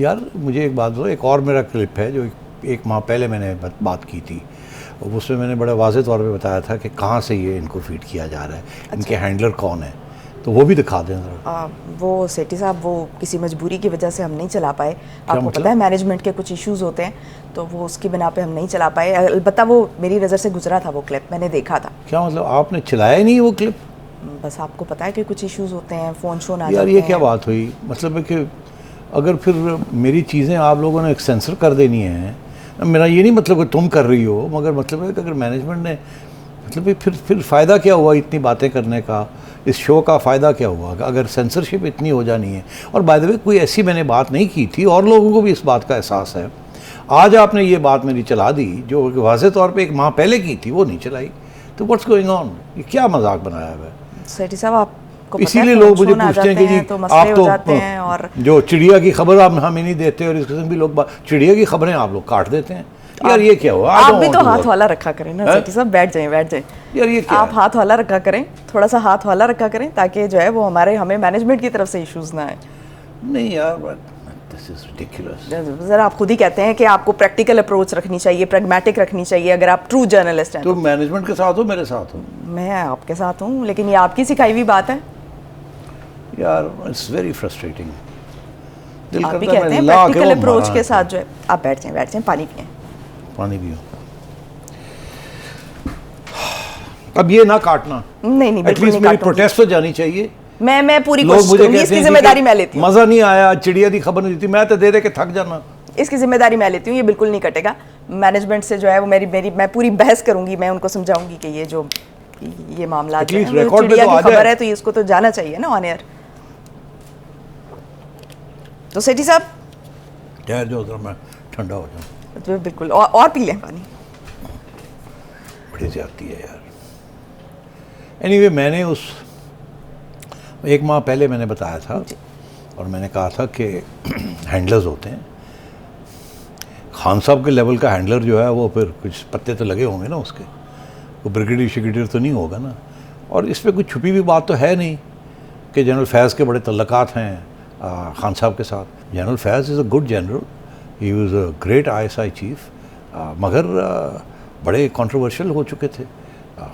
यार मुझे एक बात बताओ, एक और मेरा क्लिप है जो एक माह पहले मैंने बात की थी, उसमें मैंने बड़े वाज़े तौर पे बताया था कि कहाँ से ये इनको फीड किया जा रहा है, इनके हैंडलर कौन है, तो वो भी दिखा दें ज़रा। वो सेठी साहब वो किसी मजबूरी की वजह से हम नहीं चला पाए। आपको मतलब? पता है मैनेजमेंट के कुछ इश्यूज होते हैं, तो वो उसकी बिना पे हम नहीं चला पाए। अलबत्ता वो मेरी नज़र से गुजरा था, वो क्लिप मैंने देखा था। क्या मतलब आपने चलाया ही नहीं वो क्लिप? बस आपको पता है कि कुछ इश्यूज होते हैं, फ़ोन शोन आ यार जाते ये हैं। क्या बात हुई, मतलब है कि अगर फिर मेरी चीज़ें आप लोगों ने सेंसर कर देनी है, मेरा ये नहीं मतलब कि तुम कर रही हो, मगर मतलब है कि अगर मैनेजमेंट ने मतलब फिर फ़ायदा क्या हुआ इतनी बातें करने का, इस शो का फ़ायदा क्या हुआ अगर सेंसरशिप इतनी हो जानी है। और बाय द वे कोई ऐसी मैंने बात नहीं की थी और लोगों को भी इस बात का एहसास है। आज आपने ये बात मेरी चला दी जो वाज़े तौर पे एक माह पहले की थी, वो नहीं चलाई, तो व्हाट्स गोइंग ऑन, ये क्या मजाक बनाया हुआ है? सेठी साहब आपको पता इसीलिए है लोग फ़ोन मुझे शोन आ पूछते हैं जाते कि जी हैं तो मसले आप हो तो जाते हैं। और जो चिड़िया की खबर आप हमें नहीं देते और इस किस्म भी लोग चिड़िया की खबरें आप लोग काट देते हैं। यार ये क्या हुआ? आप भी तो हाथ वाला रखा करें ना सेठी साहब, बैठ जाएं बैठ जाएं। यार ये क्या आप है? हाथ वाला रखा करें, थोड़ा सा हाथ वाला रखा करें, ताकि जो है वो हमें मैनेजमेंट की तरफ से इश्यूज ना आए। नहीं यार, दिस इज रिडिकुलस। ज़रा आप खुद ही कहते हैं कि आपको प्रैक्टिकल अप्रोच रखनी चाहिए, प्रैग्मेटिक रखनी चाहिए अगर आप ट्रू जर्नलिस्ट हैं। तो मैनेजमेंट के साथ हो, मेरे साथ हो? मैं आपके साथ हूँ, लेकिन ये आपकी सिखाई हुई बात है। यार इट्स वेरी फ्रस्ट्रेटिंग। दिल आप भी करता है कहते हैं मैं ला के प्रैक्टिकल वो अप्रोच मारा के है। साथ जो है। आप बैठ जाएं पानी पिएं। पानी पियो। अब ये ना काटना, नहीं बिल्कुल एटलीस्ट नहीं मेरी काटूंगी। प्रोटेस्ट तो जानी चाहिए। मैं पूरी लोग कोशिश मुझे करूंगी, कहते इसकी हैं जिम्मेदारी कि मैं लेती हूँ। मजा नहीं आया, चिड़िया की खबर नहीं दी थी, मैं तो दे के थक जाना। इसकी जिम्मेदारी मैं लेती हूँ, ये बिल्कुल नहीं कटेगा। मैनेजमेंट से जो है वो मेरी मैं पूरी बहस करूंगी, मैं उनको समझाऊंगी कि ये मामला जो है वो चिड़िया की खबर है, तो इसको तो जाना चाहिए ना ऑन एयर। तो सेठी साहब ठहर जाओ जरा, मैं ठंडा हो जाऊँ। तो बिल्कुल और पी लें पानी। बड़ी ज्यादती है यार। एनीवे मैंने उस एक माह पहले मैंने बताया था और मैंने कहा था कि हैंडलर्स होते हैं, खान साहब के लेवल का हैंडलर जो है वो फिर कुछ पत्ते तो लगे होंगे ना उसके, वो ब्रिगेडियर सेक्रेटरी तो नहीं होगा ना। और इस पर कुछ छुपी हुई बात तो है नहीं कि जनरल फैज़ के बड़े तल्लकात हैं खान साहब के साथ। General Faiz is a good general, he was a great ISI chief, मगर बड़े कंट्रोवर्शियल हो चुके थे।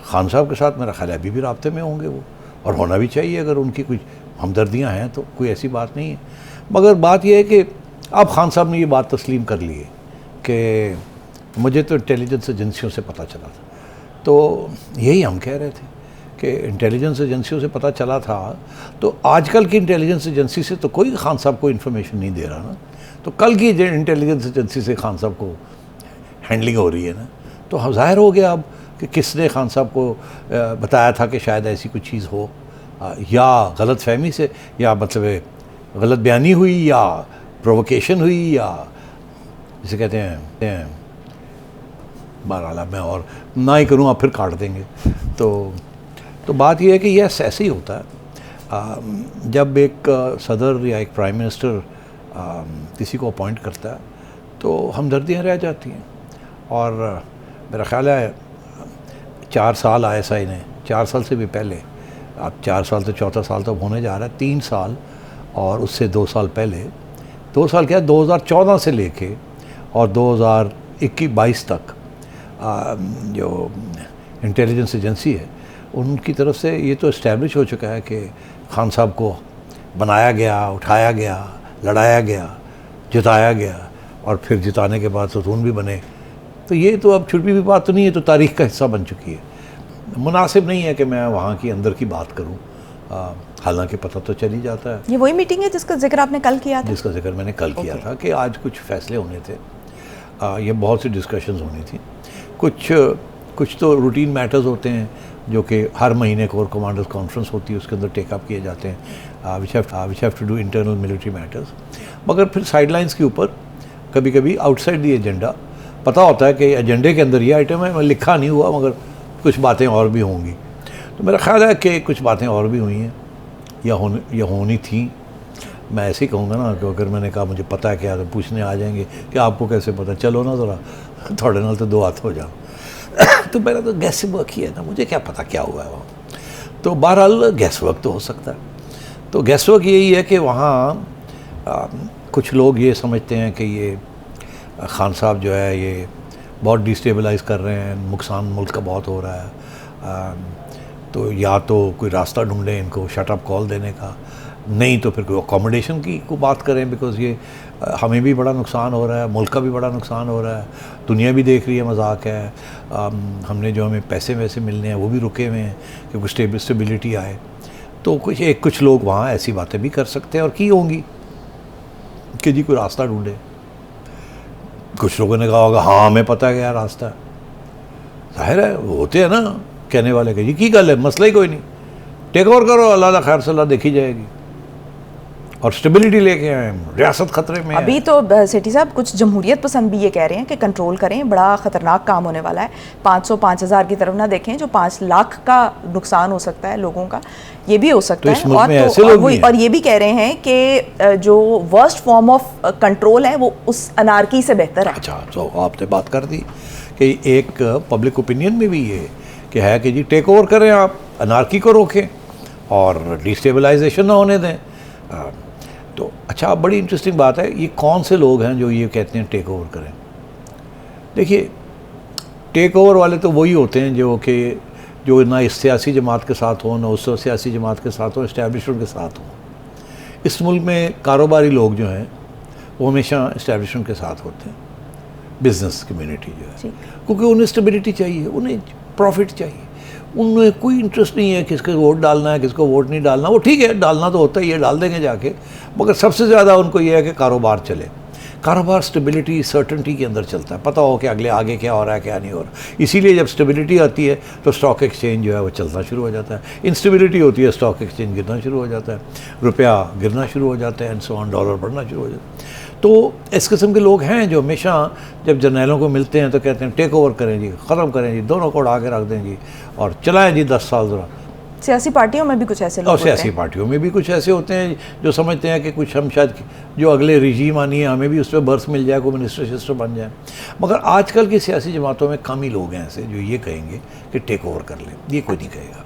खान साहब के साथ मेरा ख्याल है अभी भी राब्ते में होंगे वो, और होना भी चाहिए अगर उनकी कुछ हमदर्दियाँ हैं तो, कोई ऐसी बात नहीं है। मगर बात यह है कि अब खान साहब ने ये बात तस्लीम कर ली है कि मुझे तो इंटेलिजेंस एजेंसियों से पता चला था। तो यही हम कह रहे थे कि इंटेलिजेंस एजेंसियों से पता चला था, तो आजकल की इंटेलिजेंस एजेंसी से तो कोई खान साहब को इन्फॉर्मेशन नहीं दे रहा ना, तो कल की इंटेलिजेंस एजेंसी से खान साहब को हैंडलिंग हो रही है ना। तो ज़ाहिर हो गया अब कि किसने खान साहब को बताया था कि शायद ऐसी कोई चीज़ हो, या गलत फहमी से, या मतलब गलत बयानी हुई, या प्रोवोकेशन हुई, या जिसे कहते हैं बहरहाल मैं और ना ही करूँ, आप फिर काट देंगे। तो बात यह है कि यह ऐसे ही होता है जब एक सदर या एक प्राइम मिनिस्टर किसी को अपॉइंट करता है तो हमदर्दियाँ रह जाती हैं। और मेरा ख्याल है 4 साल ISI ने, 4 साल से भी पहले, अब 4 साल से चौथा साल तो होने जा रहा है, 3 साल और उससे 2 साल पहले, 2 साल क्या 2014 से लेके और 2021-22 तक जो इंटेलिजेंस एजेंसी है उनकी तरफ से ये तो इस्टेब्लिश हो चुका है कि खान साहब को बनाया गया, उठाया गया, लड़ाया गया, जिताया गया, और फिर जिताने के बाद सुतून भी बने। तो ये तो अब छुपी हुई बात तो नहीं है, तो तारीख़ का हिस्सा बन चुकी है। मुनासिब नहीं है कि मैं वहाँ की अंदर की बात करूँ, हालांकि पता तो चल ही जाता है। ये वही मीटिंग है जिसका जिक्र आपने कल किया था? जिसका जिक्र मैंने कल किया था कि आज कुछ फैसले होने थे, ये बहुत सी डिस्कशंस होनी थी। कुछ तो रूटीन मैटर्स होते हैं जो कि हर महीने कोर कमांडर्स कॉन्फ्रेंस होती है, उसके अंदर टेकअप किए जाते हैं, which have to do internal military matters. मगर फिर साइडलाइंस के ऊपर कभी कभी आउटसाइड दी एजेंडा पता होता है कि एजेंडे के अंदर ये आइटम है, लिखा नहीं हुआ मगर कुछ बातें और भी होंगी। तो मेरा ख्याल है कि कुछ बातें और भी हुई हैं या होनी थी। मैं ऐसे ही कहूँगा ना कि अगर मैंने कहा मुझे पता है क्या, तो पूछने आ जाएंगे कि आपको कैसे पता, चलो ना ज़रा थोड़े नाल तो 2 हाथ हो जाओ। तो मेरा तो गैस वर्क ही है ना, मुझे क्या पता क्या हुआ है वहाँ। तो बहरहाल गैस वर्क तो हो सकता है। तो गैस वर्क यही है कि वहाँ कुछ लोग ये समझते हैं कि ये खान साहब जो है ये बहुत डिस्टेबलाइज़ कर रहे हैं, नुकसान मुल्क का बहुत हो रहा है, तो या तो कोई रास्ता ढूंढें इनको शट अप कॉल देने का, नहीं तो फिर कोई अकोमोडेशन की को बात करें, बिकॉज़ ये हमें भी बड़ा नुकसान हो रहा है, मुल्क का भी बड़ा नुकसान हो रहा है, दुनिया भी देख रही है, मजाक है। हमने जो हमें पैसे वैसे मिलने हैं वो भी रुके हुए हैं क्योंकि स्टेबिलिटी आए। तो कुछ लोग वहाँ ऐसी बातें भी कर सकते हैं और की होंगी कि जी कोई रास्ता ढूंढे। कुछ लोगों ने कहा होगा हाँ हमें पता है क्या रास्ता है, जाहिर है वो होते हैं ना कहने वाले के जी की गल है, मसला ही कोई नहीं, टेक ओवर करो, अल्लाह खैर सलाह देखी जाएगी, और स्टेबिलिटी लेके आए, रियासत खतरे में अभी है। तो सेठी साहब कुछ जमहूरियत पसंद भी ये कह रहे हैं कि कंट्रोल करें, बड़ा ख़तरनाक काम होने वाला है, 500-5,000 की तरफ ना देखें, जो 5 लाख का नुकसान हो सकता है लोगों का, ये भी हो सकता है। और ये भी कह रहे हैं कि जो वर्स्ट फॉर्म ऑफ कंट्रोल है वो उस अनारकी से बेहतर है। अच्छा, तो आपने बात कर दी कि एक पब्लिक ओपिनियन में भी ये कि है कि जी टेक ओवर करें, आप अनारकी को रोकें और डिस्टेबलाइजेशन ना होने दें। तो अच्छा, बड़ी इंटरेस्टिंग बात है, ये कौन से लोग हैं जो ये कहते हैं टेक ओवर करें? देखिए, टेक ओवर वाले तो वही होते हैं जो ना इस सियासी जमात के साथ हों, ना उस सियासी जमात के साथ हों, इस्टेब्लिशमेंट के साथ हों। इस मुल्क में कारोबारी लोग जो हैं वो हमेशा इस्टेब्लिशमेंट के साथ होते हैं, बिजनेस कम्युनिटी जो है, क्योंकि उन्हें स्टेबिलिटी चाहिए, उन्हें प्रॉफिट चाहिए, उनमें कोई इंटरेस्ट नहीं है किसको वोट डालना है, किसको वोट नहीं डालना। वो ठीक है, डालना तो होता ही है, डाल देंगे जाके, मगर सबसे ज़्यादा उनको ये है कि कारोबार चले। कारोबार स्टेबिलिटी सर्टेनिटी के अंदर चलता है, पता हो कि आगे क्या हो रहा है क्या नहीं हो रहा। इसीलिए जब स्टेबिलिटी आती है तो स्टॉक एक्सचेंज जो है वो चलना शुरू हो जाता है, इंस्टेबिलिटी होती है स्टॉक एक्सचेंज गिरना शुरू हो जाता है, रुपया गिरना शुरू हो जाता है, एंड सो ऑन, डॉलर बढ़ना शुरू हो जाता है। तो इस किस्म के लोग हैं जो हमेशा जब जर्नैलों को मिलते हैं तो कहते हैं टेक ओवर करें जी, ख़त्म करें जी, दोनों को उड़ा के रख दें जी और चलाएं जी 10 साल ज़रा। सियासी पार्टियों में भी कुछ ऐसे लोग और सियासी पार्टियों में भी कुछ ऐसे होते हैं जो समझते हैं कि कुछ हम शायद जो अगले रिजीम आनी है हमें भी उस पर बर्थ मिल जाए, कोई मिनिस्टर शिस्टर बन जाए। मगर आजकल की सियासी जमातों में कम ही लोग हैं ऐसे जो ये कहेंगे कि टेक ओवर कर लें, ये कोई नहीं कहेगा।